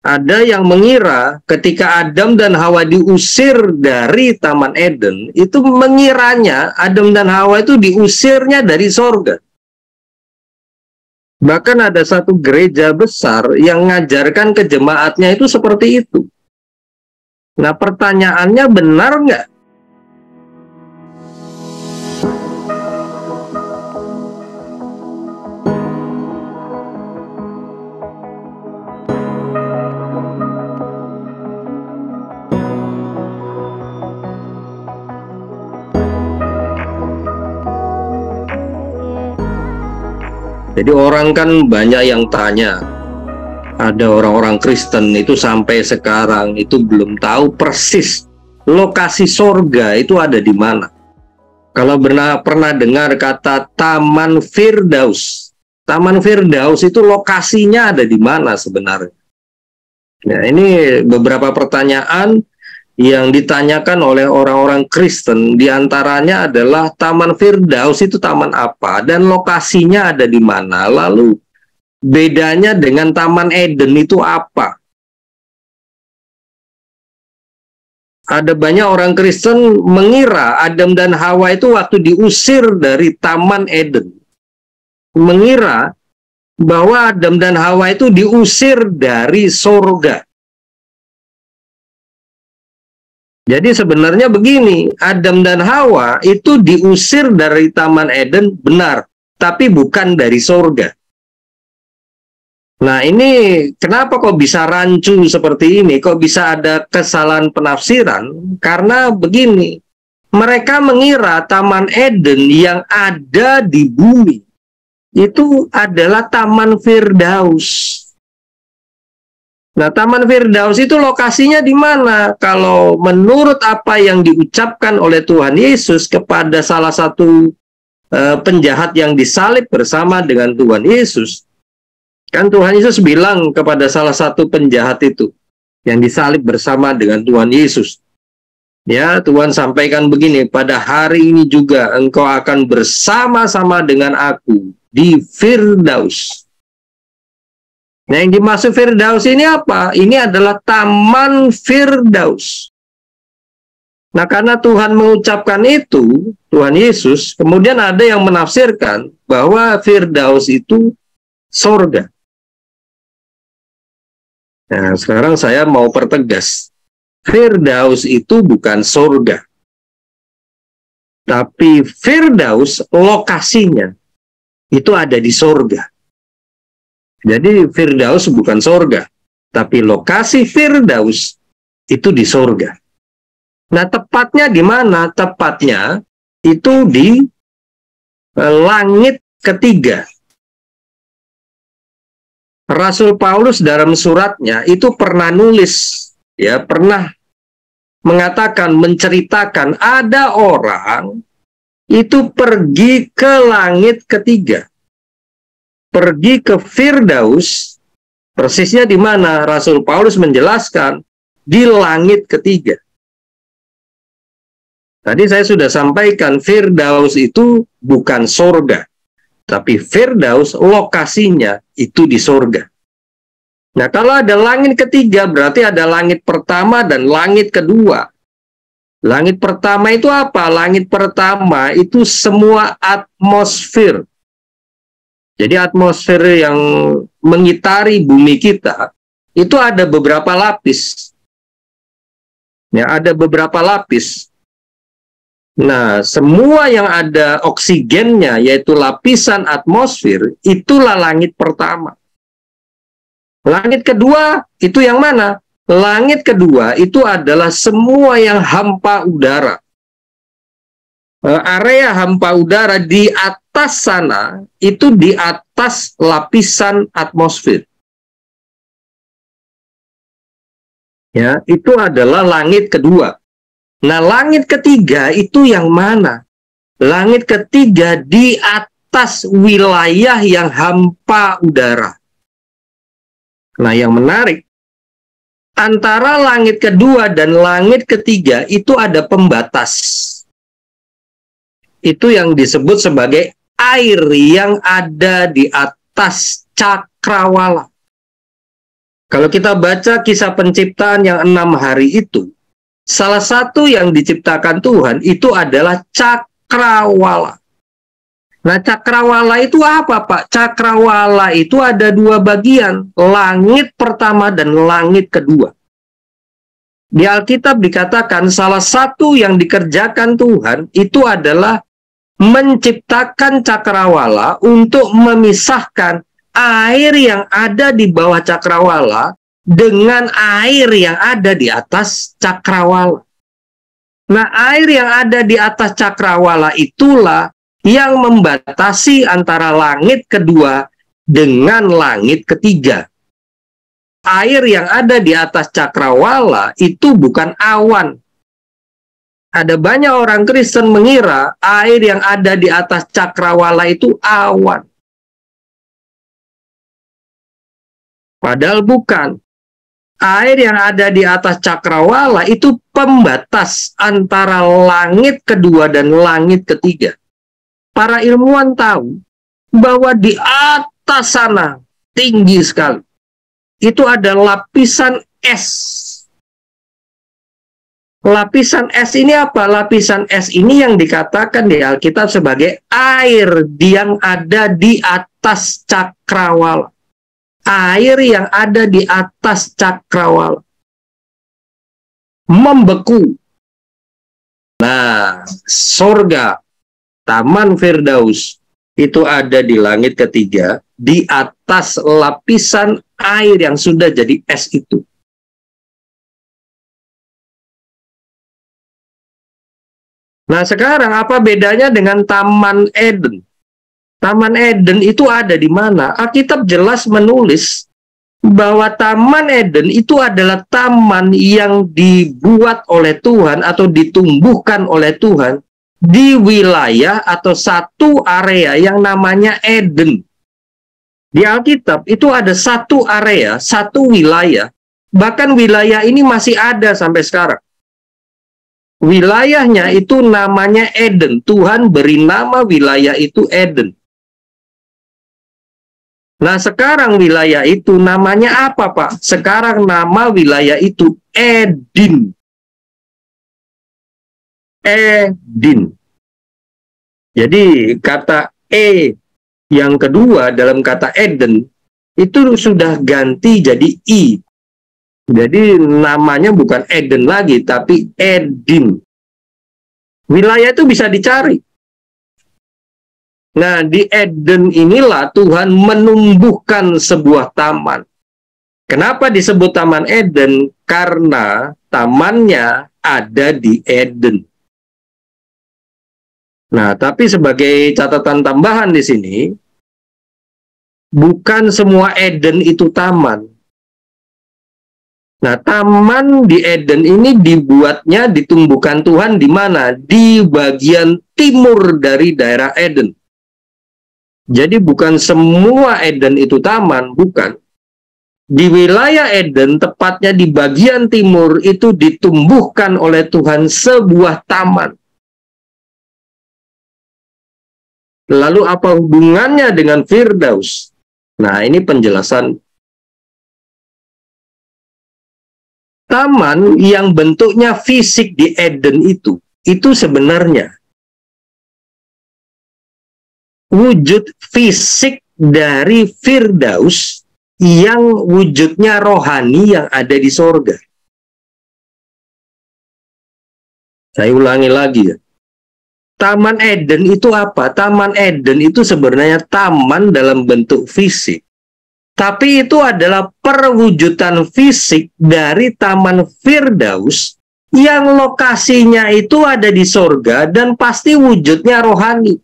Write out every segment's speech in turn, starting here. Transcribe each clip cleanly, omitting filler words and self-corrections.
Ada yang mengira ketika Adam dan Hawa diusir dari Taman Eden, itu mengiranya Adam dan Hawa itu diusirnya dari sorga. Bahkan ada satu gereja besar yang ngajarkan ke jemaatnya itu seperti itu. Nah, pertanyaannya, benar nggak? Jadi orang kan banyak yang tanya. Ada orang-orang Kristen itu sampai sekarang itu belum tahu persis lokasi sorga itu ada di mana. Kalau pernah dengar kata Taman Firdaus, Taman Firdaus itu lokasinya ada di mana sebenarnya? Nah, ini beberapa pertanyaan yang ditanyakan oleh orang-orang Kristen, diantaranya adalah Taman Firdaus itu taman apa dan lokasinya ada di mana, lalu bedanya dengan Taman Eden itu apa. Ada banyak orang Kristen mengira Adam dan Hawa itu waktu diusir dari Taman Eden, mengira bahwa Adam dan Hawa itu diusir dari surga. Jadi sebenarnya begini, Adam dan Hawa itu diusir dari Taman Eden, benar, tapi bukan dari surga. Nah, ini kenapa kok bisa rancu seperti ini? Kok bisa ada kesalahan penafsiran? Karena begini, mereka mengira Taman Eden yang ada di bumi itu adalah Taman Firdaus. Nah, Taman Firdaus itu lokasinya di mana? Kalau menurut apa yang diucapkan oleh Tuhan Yesus kepada salah satu penjahat yang disalib bersama dengan Tuhan Yesus, kan Tuhan Yesus bilang kepada salah satu penjahat itu yang disalib bersama dengan Tuhan Yesus, ya, Tuhan sampaikan begini, pada hari ini juga engkau akan bersama-sama dengan aku di Firdaus. Nah, yang dimaksud Firdaus ini apa? Ini adalah Taman Firdaus. Nah, karena Tuhan mengucapkan itu, Tuhan Yesus, kemudian ada yang menafsirkan bahwa Firdaus itu sorga. Nah, sekarang saya mau pertegas. Firdaus itu bukan sorga. Tapi Firdaus lokasinya itu ada di sorga. Jadi Firdaus bukan sorga, tapi lokasi Firdaus itu di sorga. Nah, tepatnya di mana? Tepatnya itu di langit ketiga. Rasul Paulus dalam suratnya itu pernah nulis, ya, pernah mengatakan, menceritakan ada orang itu pergi ke langit ketiga. Pergi ke Firdaus, persisnya di mana? Rasul Paulus menjelaskan di langit ketiga. Tadi saya sudah sampaikan Firdaus itu bukan sorga, tapi Firdaus lokasinya itu di sorga. Nah, kalau ada langit ketiga berarti ada langit pertama dan langit kedua. Langit pertama itu apa? Langit pertama itu semua atmosfer. Jadi atmosfer yang mengitari bumi kita itu ada beberapa lapis. Ya, ada beberapa lapis. Nah, semua yang ada oksigennya, yaitu lapisan atmosfer, itulah langit pertama. Langit kedua itu yang mana? Langit kedua itu adalah semua yang hampa udara. Area hampa udara di atas sana itu di atas lapisan atmosfer. Ya, itu adalah langit kedua. Nah, langit ketiga itu yang mana? Langit ketiga di atas wilayah yang hampa udara. Nah, yang menarik, antara langit kedua dan langit ketiga itu ada pembatas. Itu yang disebut sebagai air yang ada di atas cakrawala. Kalau kita baca kisah penciptaan yang 6 hari itu, salah satu yang diciptakan Tuhan itu adalah cakrawala. Nah, cakrawala itu apa, Pak? Cakrawala itu ada 2 bagian, langit pertama dan langit kedua. Di Alkitab dikatakan salah satu yang dikerjakan Tuhan itu adalah menciptakan cakrawala untuk memisahkan air yang ada di bawah cakrawala dengan air yang ada di atas cakrawala. Nah, air yang ada di atas cakrawala itulah yang membatasi antara langit kedua dengan langit ketiga. Air yang ada di atas cakrawala itu bukan awan. Ada banyak orang Kristen mengira air yang ada di atas cakrawala itu awan. Padahal bukan. Air yang ada di atas cakrawala itu pembatas antara langit kedua dan langit ketiga. Para ilmuwan tahu bahwa di atas sana tinggi sekali. Itu ada lapisan es. Lapisan es ini apa? Lapisan es ini yang dikatakan di Alkitab sebagai air yang ada di atas cakrawala. Air yang ada di atas cakrawala membeku. Nah, sorga, Taman Firdaus itu ada di langit ketiga, di atas lapisan air yang sudah jadi es itu. Nah, sekarang apa bedanya dengan Taman Eden? Taman Eden itu ada di mana? Alkitab jelas menulis bahwa Taman Eden itu adalah taman yang dibuat oleh Tuhan atau ditumbuhkan oleh Tuhan di wilayah atau satu area yang namanya Eden. Di Alkitab itu ada satu area, satu wilayah, bahkan wilayah ini masih ada sampai sekarang. Wilayahnya itu namanya Eden. Tuhan beri nama wilayah itu Eden. Nah, sekarang wilayah itu namanya apa, Pak? Sekarang nama wilayah itu Edin. Edin. Jadi kata E yang kedua dalam kata Eden itu sudah ganti jadi I. Jadi namanya bukan Eden lagi, tapi Edin. Wilayah itu bisa dicari. Nah, di Eden inilah Tuhan menumbuhkan sebuah taman. Kenapa disebut Taman Eden? Karena tamannya ada di Eden. Nah, tapi sebagai catatan tambahan di sini, bukan semua Eden itu taman. Nah, taman di Eden ini dibuatnya, ditumbuhkan Tuhan di mana? Di bagian timur dari daerah Eden. Jadi bukan semua Eden itu taman, bukan. Di wilayah Eden, tepatnya di bagian timur, itu ditumbuhkan oleh Tuhan sebuah taman. Lalu apa hubungannya dengan Firdaus? Nah, ini penjelasan. Taman yang bentuknya fisik di Eden itu sebenarnya wujud fisik dari Firdaus yang wujudnya rohani yang ada di sorga. Saya ulangi lagi ya. Taman Eden itu apa? Taman Eden itu sebenarnya taman dalam bentuk fisik. Tapi itu adalah perwujudan fisik dari Taman Firdaus yang lokasinya itu ada di sorga dan pasti wujudnya rohani.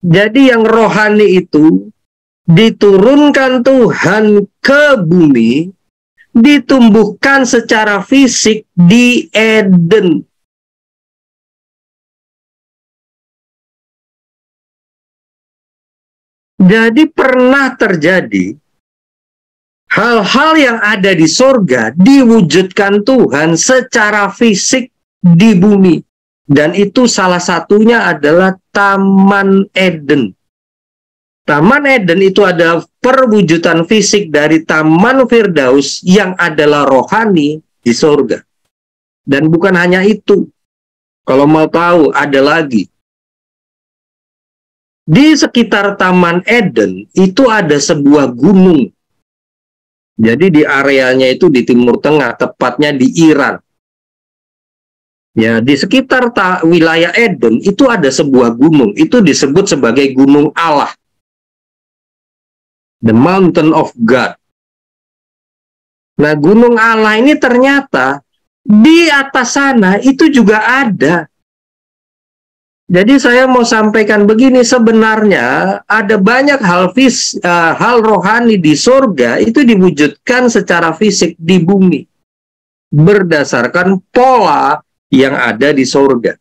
Jadi yang rohani itu diturunkan Tuhan ke bumi, ditumbuhkan secara fisik di Eden. Jadi pernah terjadi hal-hal yang ada di sorga diwujudkan Tuhan secara fisik di bumi. Dan itu salah satunya adalah Taman Eden. Taman Eden itu ada perwujudan fisik dari Taman Firdaus yang adalah rohani di surga. Dan bukan hanya itu. Kalau mau tahu, ada lagi. Di sekitar Taman Eden itu ada sebuah gunung. Jadi di areanya itu di Timur Tengah, tepatnya di Iran. Ya, di sekitar wilayah Eden itu ada sebuah gunung. Itu disebut sebagai Gunung Allah. The Mountain of God. Nah, Gunung Allah ini ternyata di atas sana itu juga ada. Jadi saya mau sampaikan begini, sebenarnya ada banyak hal rohani di surga itu diwujudkan secara fisik di bumi. Berdasarkan pola yang ada di surga.